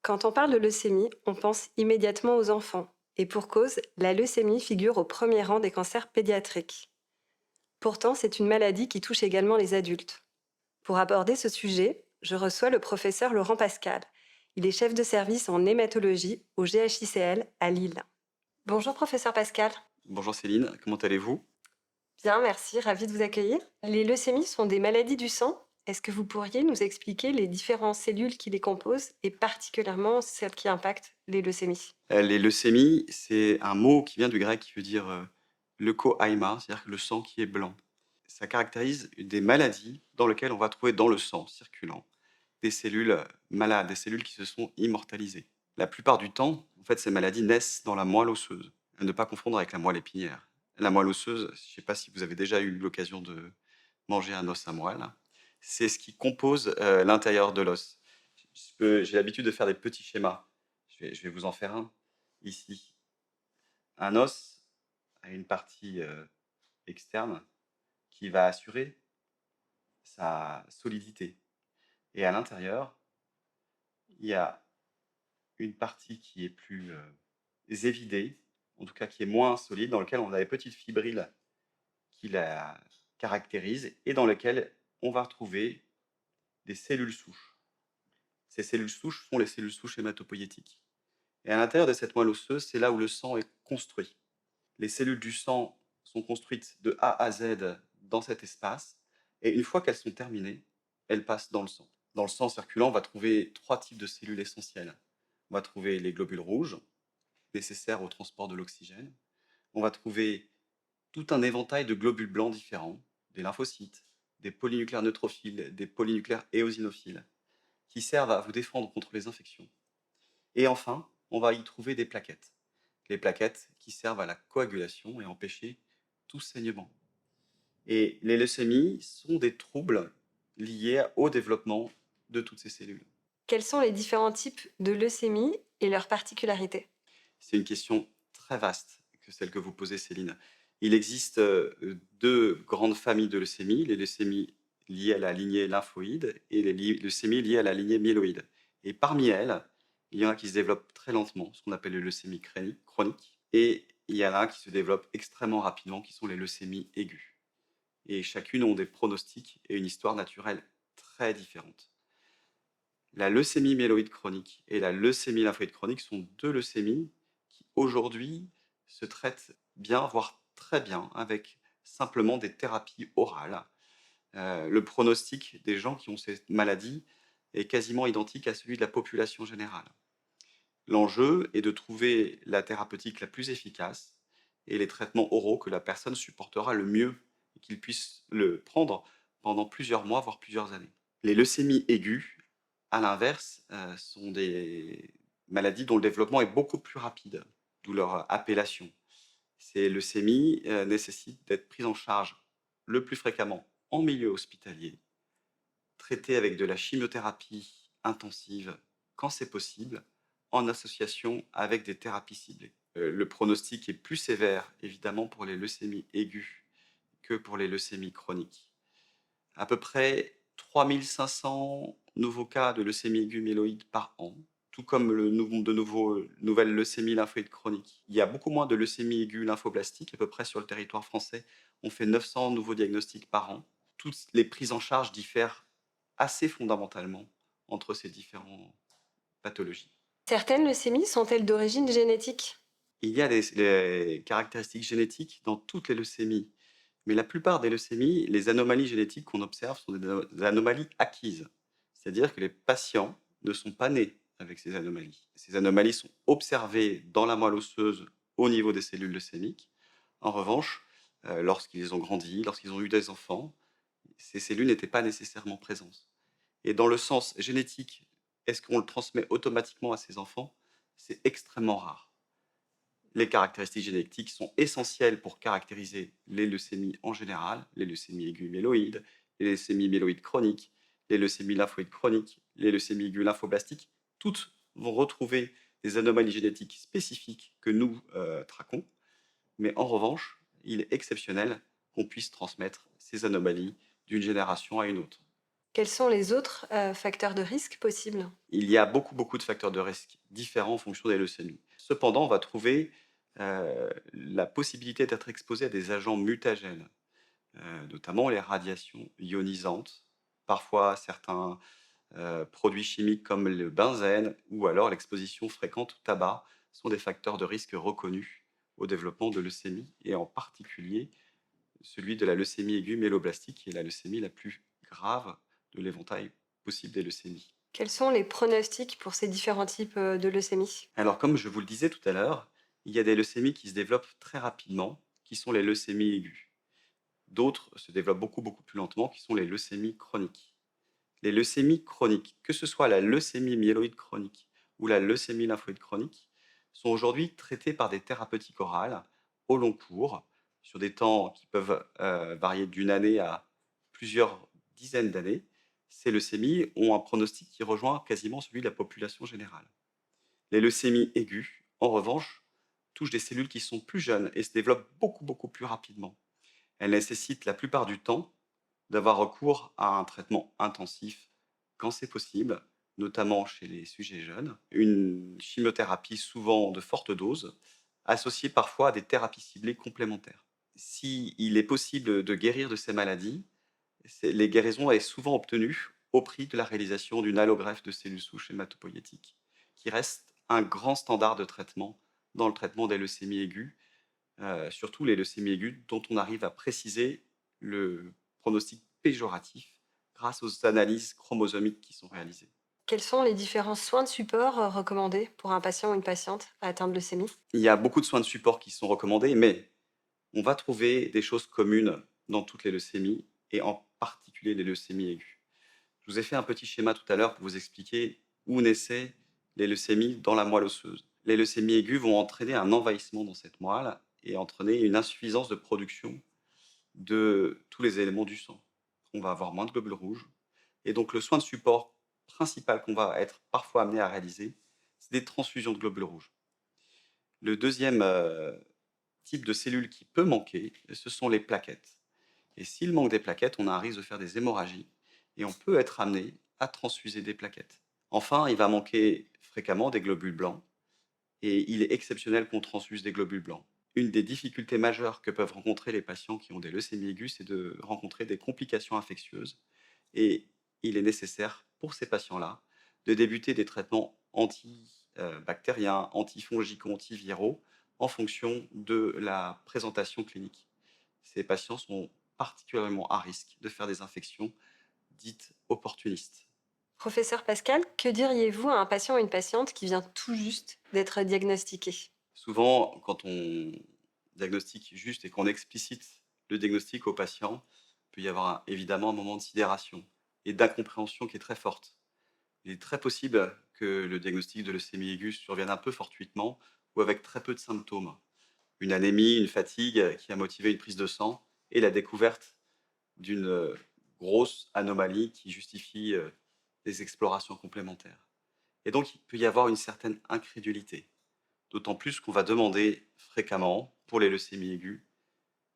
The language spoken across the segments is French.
Quand on parle de leucémie, on pense immédiatement aux enfants. Et pour cause, la leucémie figure au premier rang des cancers pédiatriques. Pourtant, c'est une maladie qui touche également les adultes. Pour aborder ce sujet, je reçois le professeur Laurent Pascal. Il est chef de service en hématologie au GHICL à Lille. Bonjour professeur Pascal. Bonjour Céline, comment allez-vous? Bien, merci, ravi de vous accueillir. Les leucémies sont des maladies du sang. Est-ce que vous pourriez nous expliquer les différentes cellules qui les composent et particulièrement celles qui impactent les leucémies? Les leucémies, c'est un mot qui vient du grec qui veut dire leukoaima, c'est-à-dire que le sang qui est blanc. Ça caractérise des maladies dans lesquelles on va trouver dans le sang circulant des cellules malades, des cellules qui se sont immortalisées. La plupart du temps, en fait, ces maladies naissent dans la moelle osseuse, à ne pas confondre avec la moelle épinière. La moelle osseuse, je ne sais pas si vous avez déjà eu l'occasion de manger un os à moelle, c'est ce qui compose l'intérieur de l'os. J'ai l'habitude de faire des petits schémas. Je vais vous en faire un ici. Un os a une partie externe qui va assurer sa solidité. Et à l'intérieur, il y a une partie qui est plus évidée, en tout cas qui est moins solide, dans laquelle on a des petites fibrilles qui la caractérisent et dans lesquelles on va retrouver des cellules souches. Ces cellules souches sont les cellules souches hématopoïétiques. Et à l'intérieur de cette moelle osseuse, c'est là où le sang est construit. Les cellules du sang sont construites de A à Z dans cet espace, et une fois qu'elles sont terminées, elles passent dans le sang. Dans le sang circulant, on va trouver trois types de cellules essentielles. On va trouver les globules rouges, nécessaires au transport de l'oxygène. On va trouver tout un éventail de globules blancs différents, des lymphocytes, des polynucléaires neutrophiles, des polynucléaires éosinophiles, qui servent à vous défendre contre les infections. Et enfin, on va y trouver des plaquettes. Les plaquettes qui servent à la coagulation et à empêcher tout saignement. Et les leucémies sont des troubles liés au développement de toutes ces cellules. Quels sont les différents types de leucémie et leurs particularités? C'est une question très vaste que celle que vous posez, Céline. Il existe deux grandes familles de leucémies, les leucémies liées à la lignée lymphoïde et les leucémies liées à la lignée myéloïde. Et parmi elles, il y en a qui se développent très lentement, ce qu'on appelle les leucémies chroniques, et il y en a qui se développent extrêmement rapidement, qui sont les leucémies aiguës. Et chacune ont des pronostics et une histoire naturelle très différente. La leucémie myéloïde chronique et la leucémie lymphoïde chronique sont deux leucémies qui aujourd'hui se traitent bien, voire très bien, avec simplement des thérapies orales. Le pronostic des gens qui ont cette maladie est quasiment identique à celui de la population générale. L'enjeu est de trouver la thérapeutique la plus efficace et les traitements oraux que la personne supportera le mieux et qu'il puisse le prendre pendant plusieurs mois, voire plusieurs années. Les leucémies aiguës, à l'inverse, sont des maladies dont le développement est beaucoup plus rapide, d'où leur appellation. Ces leucémies nécessitent d'être prises en charge le plus fréquemment en milieu hospitalier, traitées avec de la chimiothérapie intensive quand c'est possible, en association avec des thérapies ciblées. Le pronostic est plus sévère, évidemment, pour les leucémies aiguës que pour les leucémies chroniques. À peu près 3500 nouveaux cas de leucémie aiguë myéloïde par an, tout comme le nombre de nouvelles leucémies lymphoïdes chroniques. Il y a beaucoup moins de leucémie aiguë lymphoblastique, à peu près sur le territoire français. On fait 900 nouveaux diagnostics par an. Toutes les prises en charge diffèrent assez fondamentalement entre ces différentes pathologies. Certaines leucémies sont-elles d'origine génétique? Il y a des caractéristiques génétiques dans toutes les leucémies, mais la plupart des leucémies, les anomalies génétiques qu'on observe sont des anomalies acquises. C'est-à-dire que les patients ne sont pas nés avec ces anomalies. Ces anomalies sont observées dans la moelle osseuse au niveau des cellules leucémiques. En revanche, lorsqu'ils ont grandi, lorsqu'ils ont eu des enfants, ces cellules n'étaient pas nécessairement présentes. Et dans le sens génétique, est-ce qu'on le transmet automatiquement à ses enfants? C'est extrêmement rare. Les caractéristiques génétiques sont essentielles pour caractériser les leucémies en général, les leucémies aiguës myéloïdes, les leucémies myéloïdes chroniques, les leucémies lymphoïdes chroniques, les leucémies aiguës lymphoblastiques. Toutes vont retrouver des anomalies génétiques spécifiques que nous traquons, mais en revanche, il est exceptionnel qu'on puisse transmettre ces anomalies d'une génération à une autre. Quels sont les autres facteurs de risque possibles? Il y a beaucoup, beaucoup de facteurs de risque différents en fonction des leucémies. Cependant, on va trouver la possibilité d'être exposé à des agents mutagènes, notamment les radiations ionisantes, parfois certains produits chimiques comme le benzène ou alors l'exposition fréquente au tabac sont des facteurs de risque reconnus au développement de leucémie et en particulier celui de la leucémie aiguë méloblastique qui est la leucémie la plus grave de l'éventail possible des leucémies. Quels sont les pronostics pour ces différents types de leucémie? Alors comme je vous le disais tout à l'heure, il y a des leucémies qui se développent très rapidement, qui sont les leucémies aiguës. D'autres se développent beaucoup, beaucoup plus lentement, qui sont les leucémies chroniques. Les leucémies chroniques, que ce soit la leucémie myéloïde chronique ou la leucémie lymphoïde chronique, sont aujourd'hui traitées par des thérapeutiques orales au long cours, sur des temps qui peuvent varier d'une année à plusieurs dizaines d'années. Ces leucémies ont un pronostic qui rejoint quasiment celui de la population générale. Les leucémies aiguës, en revanche, touchent des cellules qui sont plus jeunes et se développent beaucoup, beaucoup plus rapidement. Elles nécessitent la plupart du temps d'avoir recours à un traitement intensif quand c'est possible, notamment chez les sujets jeunes. Une chimiothérapie souvent de forte dose, associée parfois à des thérapies ciblées complémentaires. S'il est possible de guérir de ces maladies, les guérisons sont souvent obtenues au prix de la réalisation d'une allogreffe de cellules souches hématopoïétiques, qui reste un grand standard de traitement dans le traitement des leucémies aiguës, surtout les leucémies aiguës dont on arrive à préciser le pronostic péjoratif grâce aux analyses chromosomiques qui sont réalisées. Quels sont les différents soins de support recommandés pour un patient ou une patiente atteint de leucémie? Il y a beaucoup de soins de support qui sont recommandés, mais on va trouver des choses communes dans toutes les leucémies et en particulier les leucémies aiguës. Je vous ai fait un petit schéma tout à l'heure pour vous expliquer où naissaient les leucémies dans la moelle osseuse. Les leucémies aiguës vont entraîner un envahissement dans cette moelle et entraîner une insuffisance de production de tous les éléments du sang. On va avoir moins de globules rouges. Et donc le soin de support principal qu'on va être parfois amené à réaliser, c'est des transfusions de globules rouges. Le deuxième type de cellule qui peut manquer, ce sont les plaquettes. Et s'il manque des plaquettes, on a un risque de faire des hémorragies et on peut être amené à transfuser des plaquettes. Enfin, il va manquer fréquemment des globules blancs et il est exceptionnel qu'on transfuse des globules blancs. Une des difficultés majeures que peuvent rencontrer les patients qui ont des leucémies aiguës, c'est de rencontrer des complications infectieuses. Et il est nécessaire pour ces patients-là de débuter des traitements antibactériens, antifongiques ou antiviraux en fonction de la présentation clinique. Ces patients sont particulièrement à risque de faire des infections dites opportunistes. Professeur Pascal, que diriez-vous à un patient ou une patiente qui vient tout juste d'être diagnostiqué? Souvent, quand on diagnostique juste et qu'on explicite le diagnostic au patient, il peut y avoir évidemment un moment de sidération et d'incompréhension qui est très forte. Il est très possible que le diagnostic de leucémie aiguë survienne un peu fortuitement ou avec très peu de symptômes. Une anémie, une fatigue qui a motivé une prise de sang et la découverte d'une grosse anomalie qui justifie des explorations complémentaires. Et donc, il peut y avoir une certaine incrédulité. D'autant plus qu'on va demander fréquemment, pour les leucémies aiguës,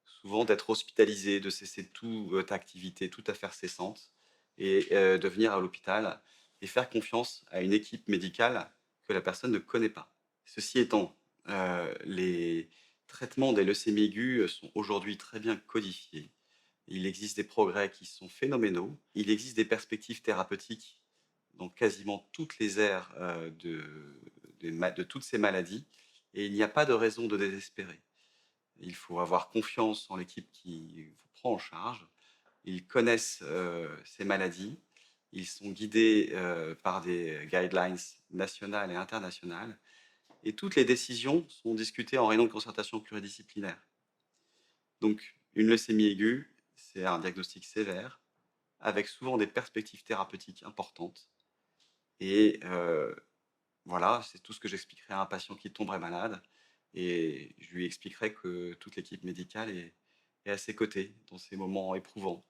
souvent d'être hospitalisé, de cesser toute activité toute affaire cessante et de venir à l'hôpital et faire confiance à une équipe médicale que la personne ne connaît pas. Ceci étant, les traitements des leucémies aiguës sont aujourd'hui très bien codifiés. Il existe des progrès qui sont phénoménaux. Il existe des perspectives thérapeutiques dans quasiment toutes les aires de toutes ces maladies et il n'y a pas de raison de désespérer. Il faut avoir confiance en l'équipe qui vous prend en charge. Ils connaissent ces maladies. Ils sont guidés par des guidelines nationales et internationales. Et toutes les décisions sont discutées en réunion de concertation pluridisciplinaire. Donc, une leucémie aiguë, c'est un diagnostic sévère, avec souvent des perspectives thérapeutiques importantes. Et voilà, c'est tout ce que j'expliquerai à un patient qui tomberait malade. Et je lui expliquerai que toute l'équipe médicale est à ses côtés dans ces moments éprouvants.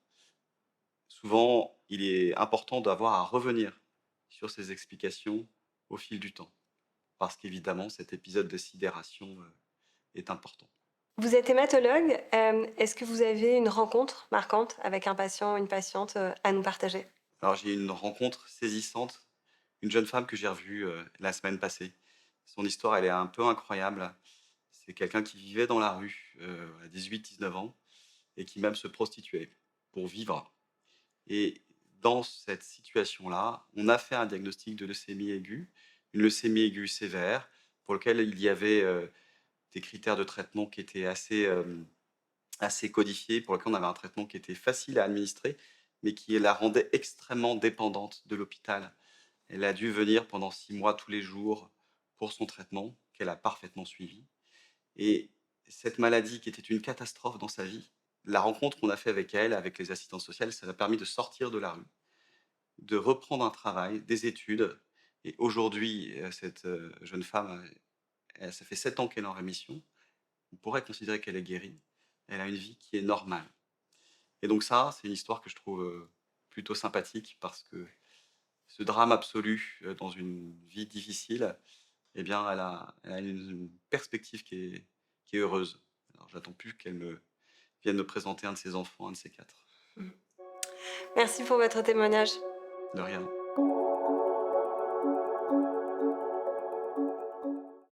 Souvent, il est important d'avoir à revenir sur ces explications au fil du temps, parce qu'évidemment, cet épisode de sidération est important. Vous êtes hématologue. Est-ce que vous avez une rencontre marquante avec un patient ou une patiente à nous partager? Alors j'ai eu une rencontre saisissante, une jeune femme que j'ai revue, la semaine passée. Son histoire, elle est un peu incroyable. C'est quelqu'un qui vivait dans la rue, à 18-19 ans et qui même se prostituait pour vivre. Et dans cette situation-là, on a fait un diagnostic de leucémie aiguë, une leucémie aiguë sévère pour lequel il y avait, des critères de traitement qui étaient assez codifiés, pour lequel on avait un traitement qui était facile à administrer, mais qui la rendait extrêmement dépendante de l'hôpital. Elle a dû venir pendant 6 mois tous les jours pour son traitement, qu'elle a parfaitement suivi. Et cette maladie qui était une catastrophe dans sa vie, la rencontre qu'on a fait avec elle, avec les assistantes sociales, ça lui a permis de sortir de la rue, de reprendre un travail, des études. Et aujourd'hui, cette, jeune femme, ça fait 7 ans qu'elle est en rémission. On pourrait considérer qu'elle est guérie. Elle a une vie qui est normale. Et donc ça, c'est une histoire que je trouve, plutôt sympathique parce que ce drame absolu, dans une vie difficile, eh bien, elle a une perspective qui est heureuse. Alors j'attends plus qu'elle me vienne me présenter un de ses enfants, un de ses 4. Merci pour votre témoignage. De rien.